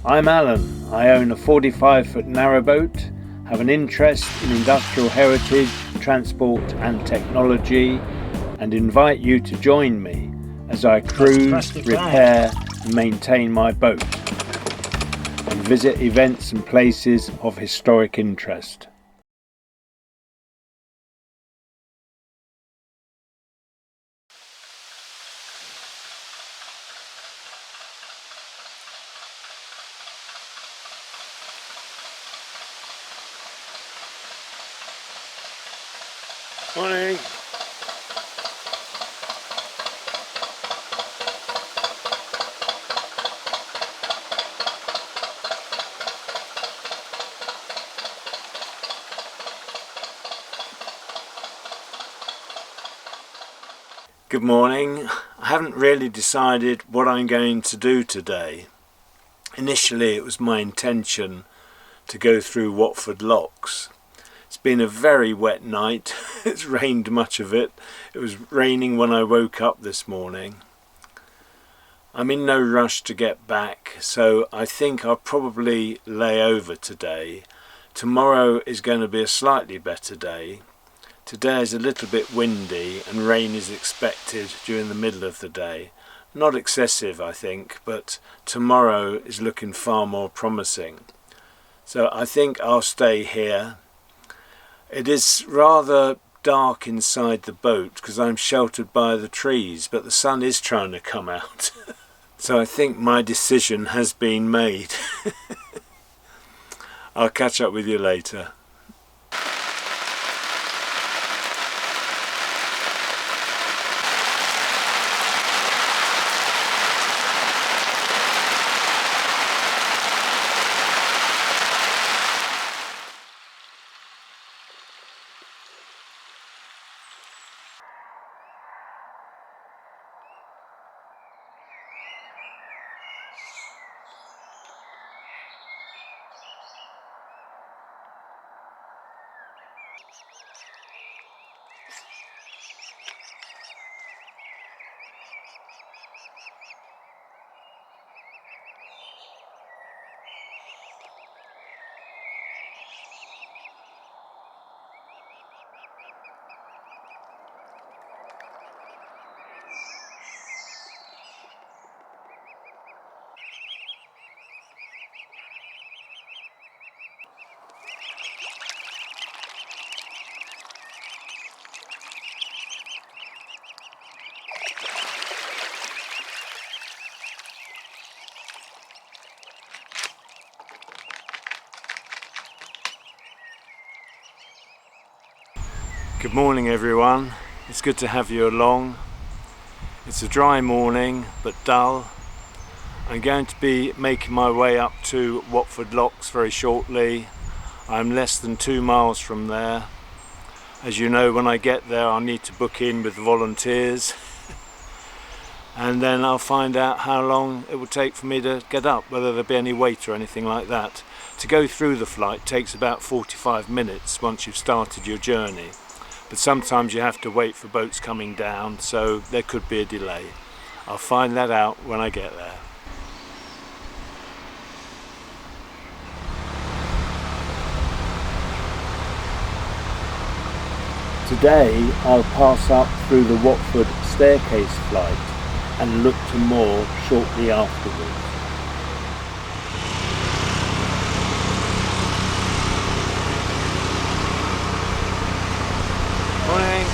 I'm Alan. I own a 45-foot narrowboat, have an interest in industrial heritage, transport and technology, and invite you to join me as I cruise, repair and maintain my boat, and visit events and places of historic interest. Morning. Good morning. I haven't really decided what I'm going to do today. Initially it was my intention to go through Watford Locks. It's been a very wet night. It's rained much of it. It was raining when I woke up this morning. I'm in no rush to get back, so I think I'll probably lay over today. Tomorrow is going to be a slightly better day. Today is a little bit windy and rain is expected during the middle of the day. Not excessive, I think, but tomorrow is looking far more promising. So I think I'll stay here. It is rather dark inside the boat because I'm sheltered by the trees, but the sun is trying to come out. So I think my decision has been made. I'll catch up with you later. Good morning everyone, it's good to have you along. It's a dry morning but dull. I'm going to be making my way up to Watford Locks very shortly. I'm less than 2 miles from there. As you know, when I get there I'll need to book in with volunteers and then I'll find out how long it will take for me to get up, whether there'll be any wait or anything like that. To go through the flight takes about 45 minutes once you've started your journey. But sometimes you have to wait for boats coming down, so there could be a delay. I'll find that out when I get there. Today I'll pass up through the Watford Staircase flight and look to moor shortly afterwards. Morning.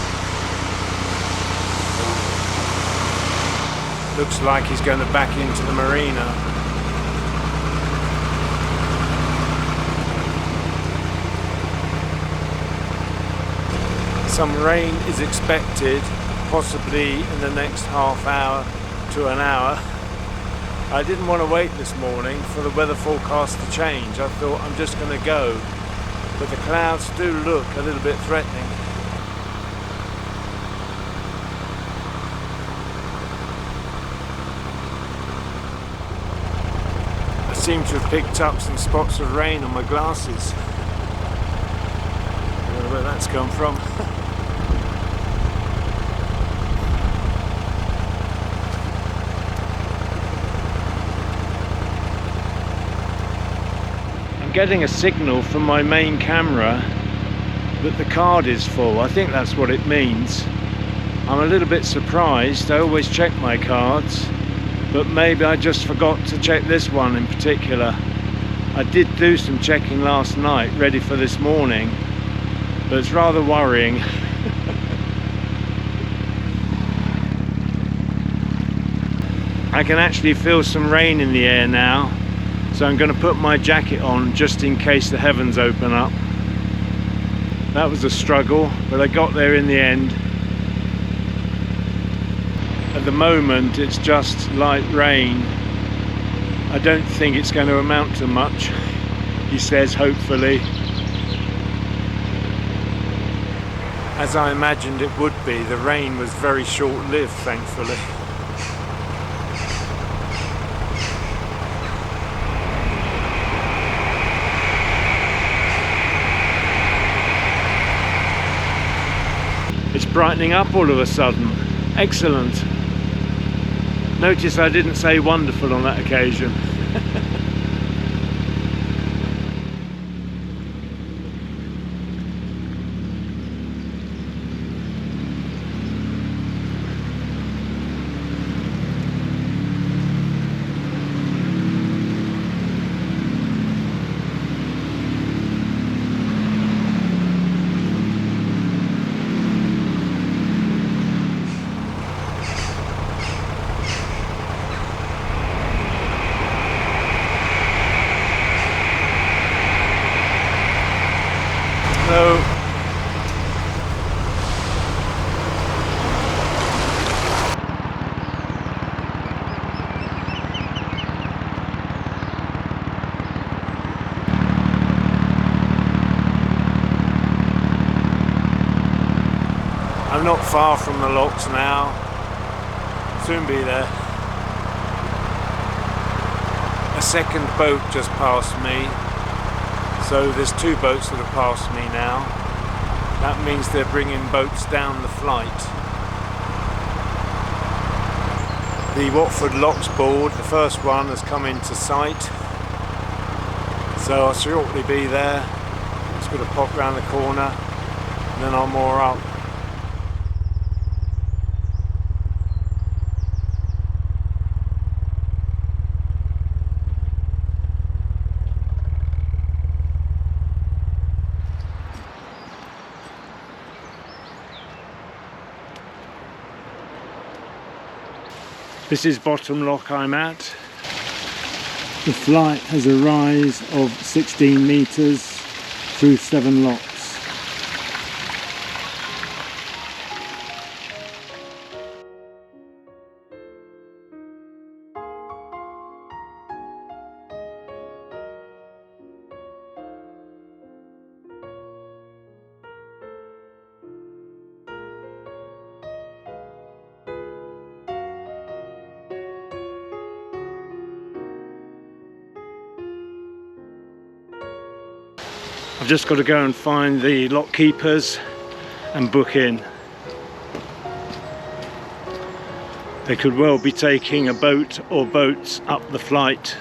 Looks like he's going to back into the marina. Some rain is expected, possibly in the next half hour to an hour. I didn't want to wait this morning for the weather forecast to change. I thought I'm just going to go, but the clouds do look a little bit threatening. I seem to have picked up some spots of rain on my glasses. I don't know where that's come from. getting a signal from my main camera that the card is full. I think that's what it means. I'm a little bit surprised. I always check my cards, but maybe I just forgot to check this one in particular. I did do some checking last night, ready for this morning, but it's rather worrying. I can actually feel some rain in the air now, so I'm going to put my jacket on just in case the heavens open up. That was a struggle, but I got there in the end. At the moment it's just light rain. I don't think it's going to amount to much, he says, hopefully. As I imagined it would be, the rain was very short-lived, thankfully. It's brightening up all of a sudden. Excellent. Notice I didn't say wonderful on that occasion. I'm not far from the locks now, soon be there. A second boat just passed me, so there's two boats that have passed me now. That means they're bringing boats down the flight. The Watford Locks board, the first one, has come into sight, so I'll shortly be there. Just going to pop round the corner and then I'll moor up. This is bottom lock I'm at. The flight has a rise of 16 meters through 7 locks. I've just got to go and find the lock keepers and book in. They could well be taking a boat or boats up the flight.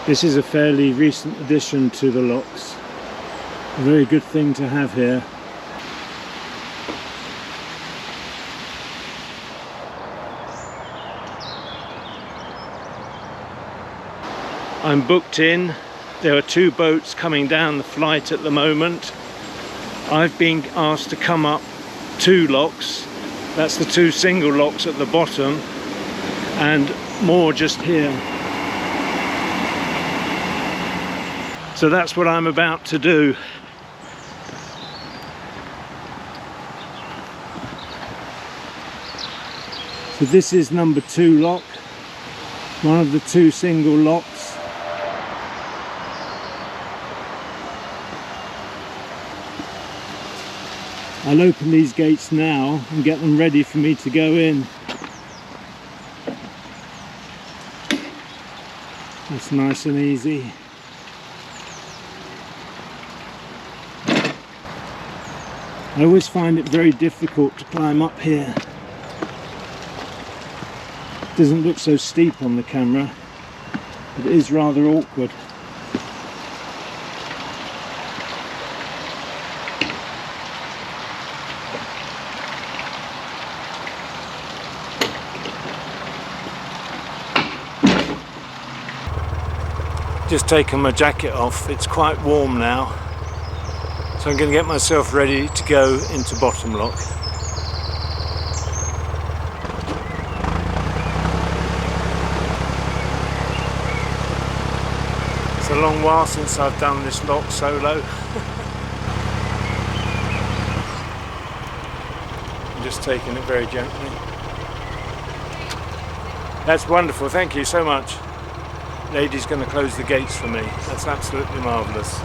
This is a fairly recent addition to the locks. A very good thing to have here. I'm booked in. There are 2 boats coming down the flight at the moment. I've been asked to come up 2 locks. That's the 2 single locks at the bottom and more just here. So that's what I'm about to do. So this is number 2 lock, one of the 2 single locks. I'll open these gates now and get them ready for me to go in. That's nice and easy. I always find it very difficult to climb up here. It doesn't look so steep on the camera. It is rather awkward. Just taken my jacket off, it's quite warm now, so I'm going to get myself ready to go into Bottom Lock. It's a long while since I've done this lock solo. I'm just taking it very gently. That's wonderful, thank you so much. Lady's going to close the gates for me. That's absolutely marvellous.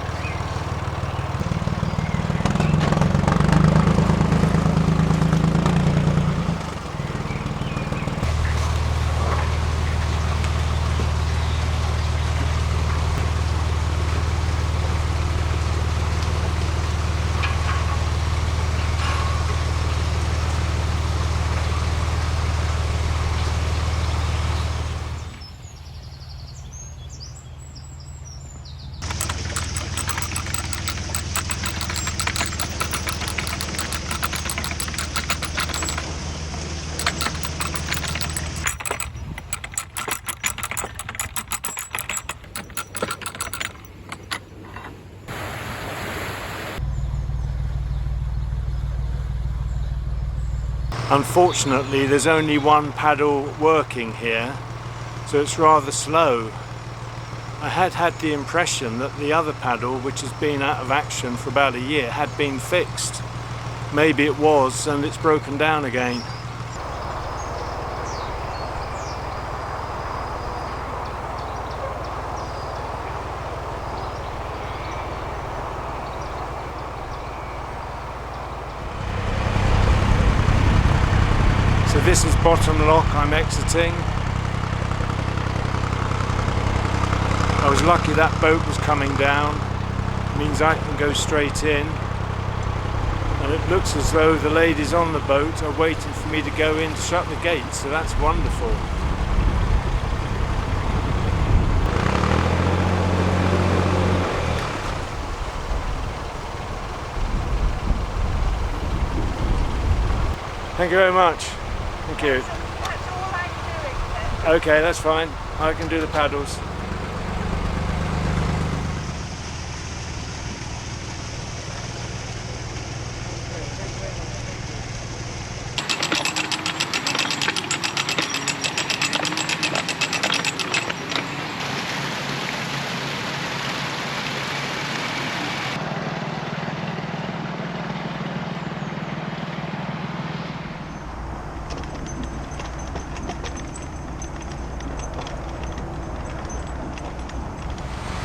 Unfortunately, there's only one paddle working here, so it's rather slow. I had the impression that the other paddle, which has been out of action for about a year, had been fixed. Maybe it was, and it's broken down again. So this is Bottom Lock, I'm exiting. I was lucky that boat was coming down, it means I can go straight in. And it looks as though the ladies on the boat are waiting for me to go in to shut the gates, so that's wonderful. Thank you very much. Thank you. That's all I'm doing. Okay, that's fine. I can do the paddles.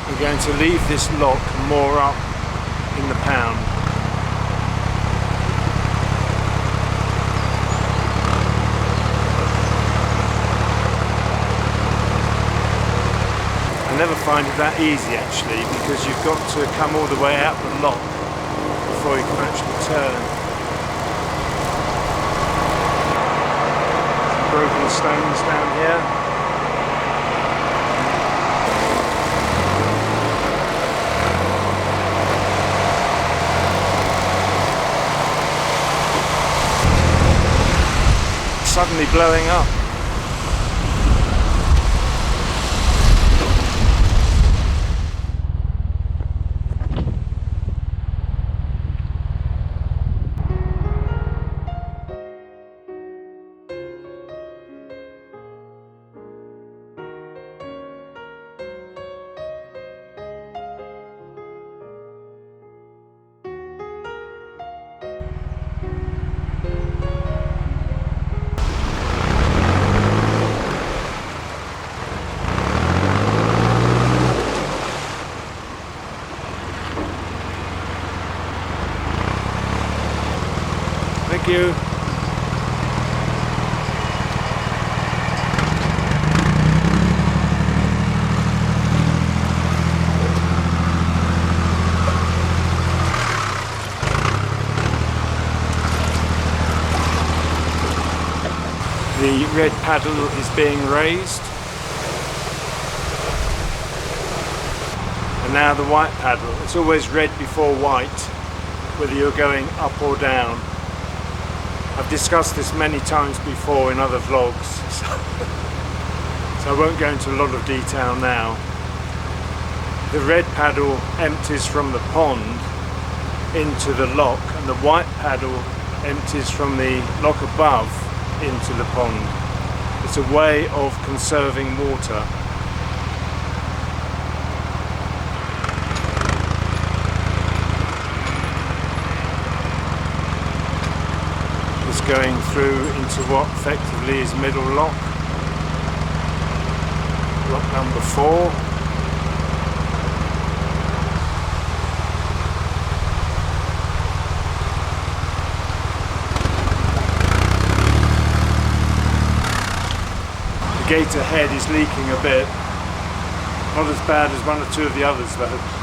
We're going to leave this lock and moor up in the pound. I never find it that easy actually, because you've got to come all the way out the lock before you can actually turn. Broken stones down here. Suddenly blowing up. Thank you. The red paddle is being raised. now the white paddle. It's always red before white, whether you're going up or down. I've discussed this many times before in other vlogs, so I won't go into a lot of detail now. The red paddle empties from the pond into the lock, and the white paddle empties from the lock above into the pond. It's a way of conserving water. It's going through into what effectively is middle lock, lock number 4. The gate ahead is leaking a bit, not as bad as one or two of the others though.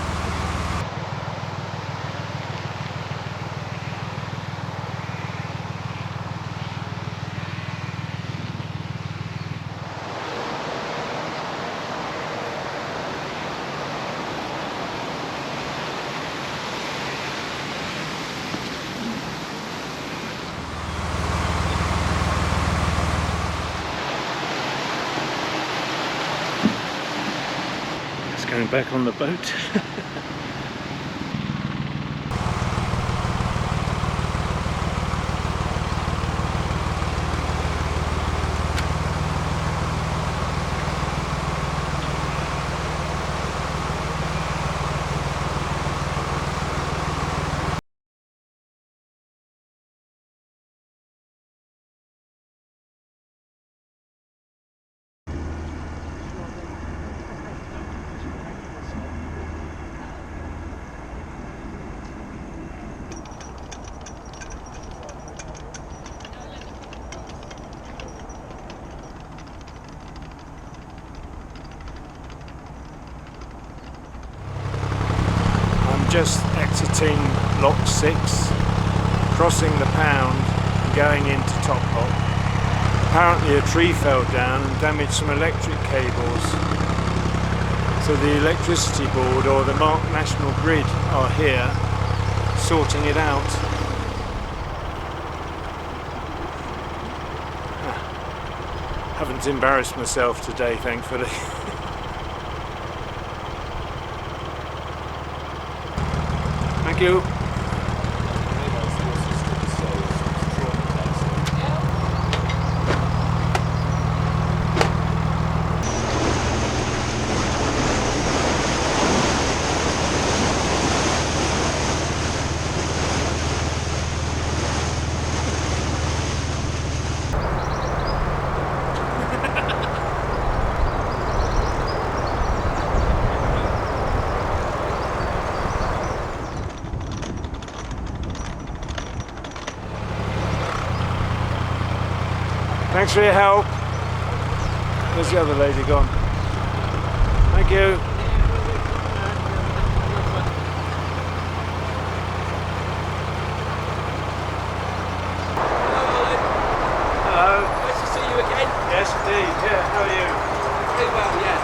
Going back on the boat. Just exiting lock 6, crossing the pound and going into top lock. Apparently a tree fell down and damaged some electric cables, so the electricity board or the National Grid are here sorting it out. Haven't embarrassed myself today, thankfully. Thank you. Thanks for your help. Where's the other lady gone? Thank you. Hello. Nice to see you again. Yes, indeed. Yeah, how are you? Very well, yeah.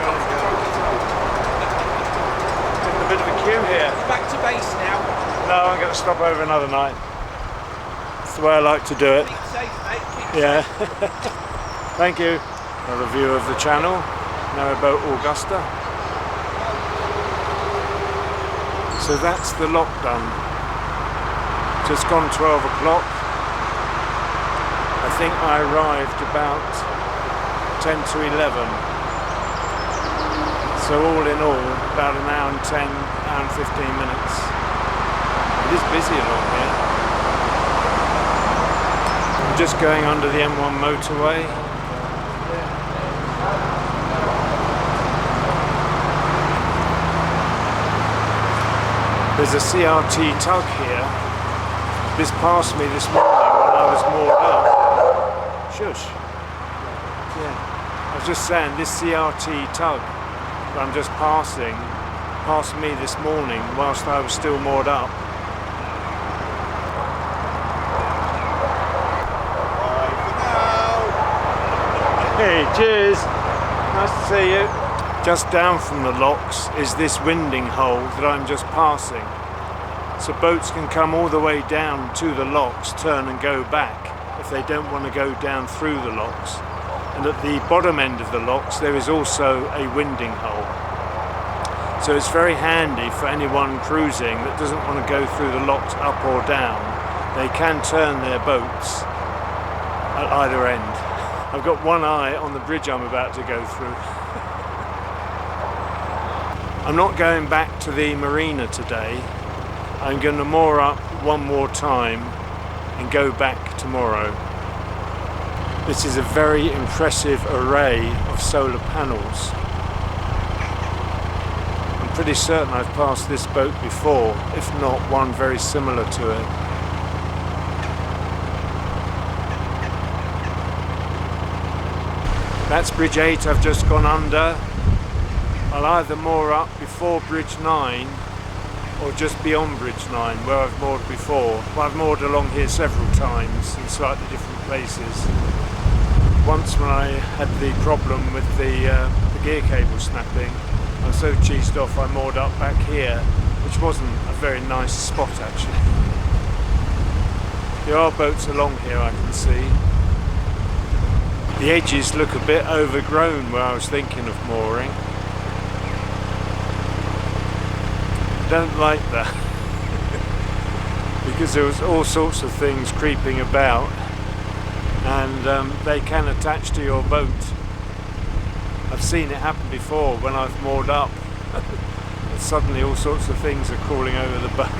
Getting a bit of a queue here. Back to base now. No, I'm going to stop over another night. That's the way I like to do it. Keep safe, mate. Yeah. Thank you. Another view of the channel. Narrowboat Augusta. So that's the lock done. Just gone 12 o'clock. I think I arrived about 10 to 11. So all in all, about an hour and 10, hour and 15 minutes. It is busy along here. I'm just going under the M1 motorway. There's a CRT tug here. This passed me this morning when I was moored up. Shush. Yeah. I was just saying, this CRT tug that I'm just passing passed me this morning whilst I was still moored up. Hey, cheers. Nice to see you. Just down from the locks is this winding hole that I'm just passing. So boats can come all the way down to the locks, turn and go back if they don't want to go down through the locks. And at the bottom end of the locks there is also a winding hole. So it's very handy for anyone cruising that doesn't want to go through the locks up or down. They can turn their boats at either end. I've got one eye on the bridge I'm about to go through. I'm not going back to the marina today. I'm going to moor up one more time and go back tomorrow. This is a very impressive array of solar panels. I'm pretty certain I've passed this boat before, if not one very similar to it. That's bridge 8 I've just gone under. I'll either moor up before bridge 9 or just beyond bridge 9 where I've moored before. Well, I've moored along here several times in slightly different places. Once when I had the problem with the gear cable snapping, I was so cheesed off I moored up back here, which wasn't a very nice spot actually. There are boats along here I can see. The edges look a bit overgrown where I was thinking of mooring. I don't like that because there was all sorts of things creeping about and they can attach to your boat. I've seen it happen before when I've moored up and suddenly all sorts of things are crawling over the boat.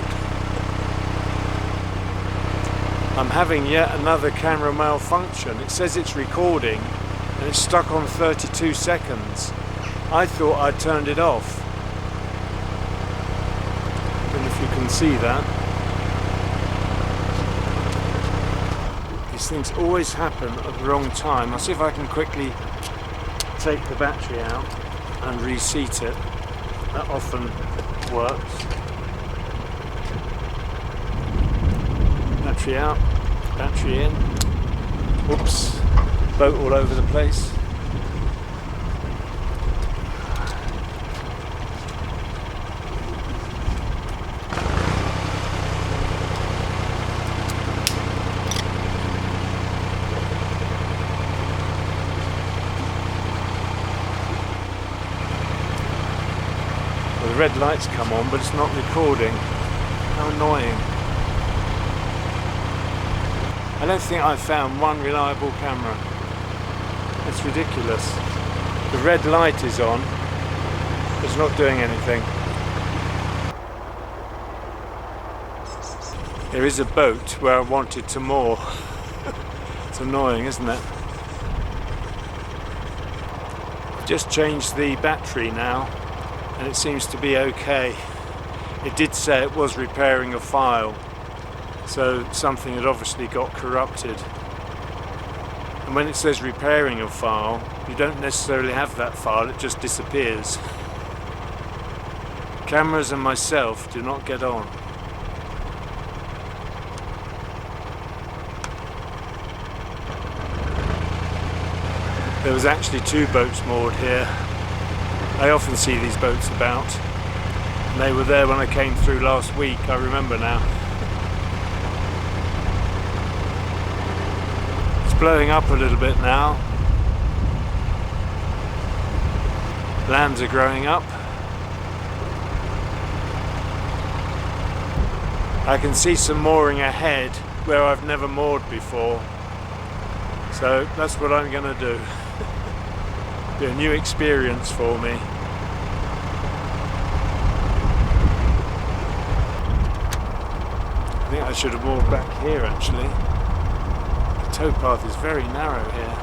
I'm having yet another camera malfunction. It says it's recording and it's stuck on 32 seconds. I thought I'd turned it off. I don't know if you can see that. These things always happen at the wrong time. I'll see if I can quickly take the battery out and reseat it. That often works. Battery out, battery in. Whoops, boat all over the place. Well, the red light's come on, but it's not recording. How annoying. I don't think I've found one reliable camera. It's ridiculous. The red light is on, but it's not doing anything. There is a boat where I wanted to moor. It's annoying, isn't it? I've just changed the battery now, and it seems to be okay. It did say it was repairing a file. So something had obviously got corrupted. And when it says repairing a file, you don't necessarily have that file, it just disappears. Cameras and myself do not get on. There was actually two boats moored here. I often see these boats about. And they were there when I came through last week, I remember now. Blowing up a little bit now. Lambs are growing up. I can see some mooring ahead where I've never moored before. So that's what I'm going to do. Be a new experience for me. I think I should have moored back here actually. The towpath is very narrow here.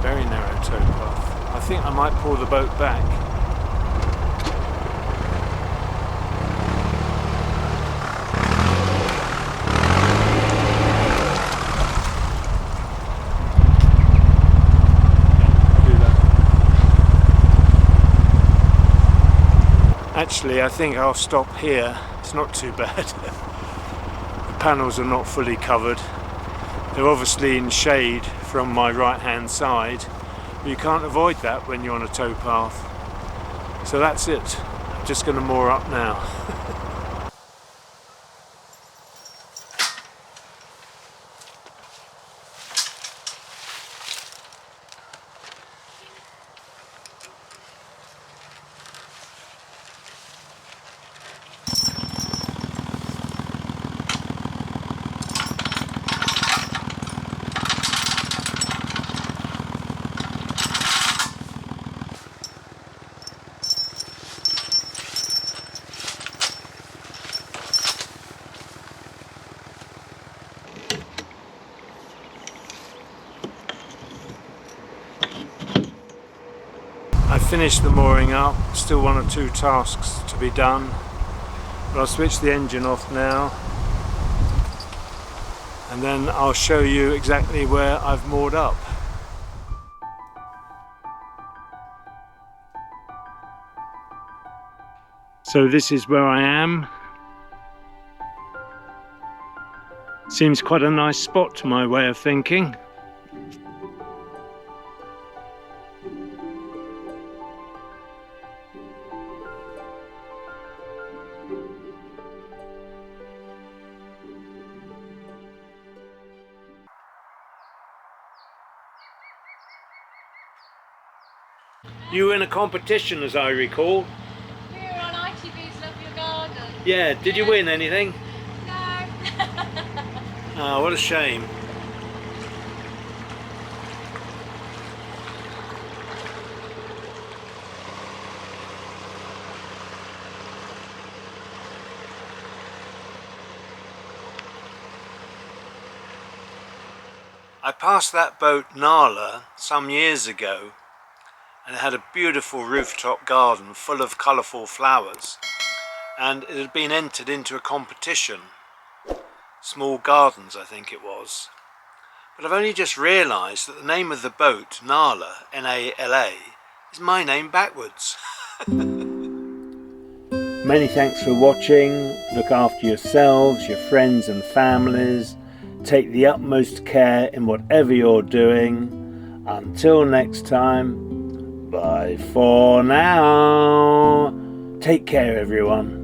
Very narrow towpath. I think I might pull the boat back. Actually, I think I'll stop here. It's not too bad. The panels are not fully covered. They're obviously in shade from my right hand side, but you can't avoid that when you're on a towpath. So that's it. I'm just going to moor up now. I've finished the mooring up, still one or two tasks to be done, but I'll switch the engine off now and then I'll show you exactly where I've moored up. So this is where I am. Seems quite a nice spot to my way of thinking. You were in a competition, as I recall. We were on ITV's Love Your Garden. Yeah, did you win anything? No. Oh, what a shame. I passed that boat Nala some years ago, and it had a beautiful rooftop garden full of colourful flowers, and it had been entered into a competition, Small Gardens I think it was, but I've only just realised that the name of the boat, Nala, N-A-L-A, is my name backwards. Many thanks for watching. Look after yourselves, your friends and families. Take the utmost care in whatever you're doing. Until next time, bye for now. Take care, everyone.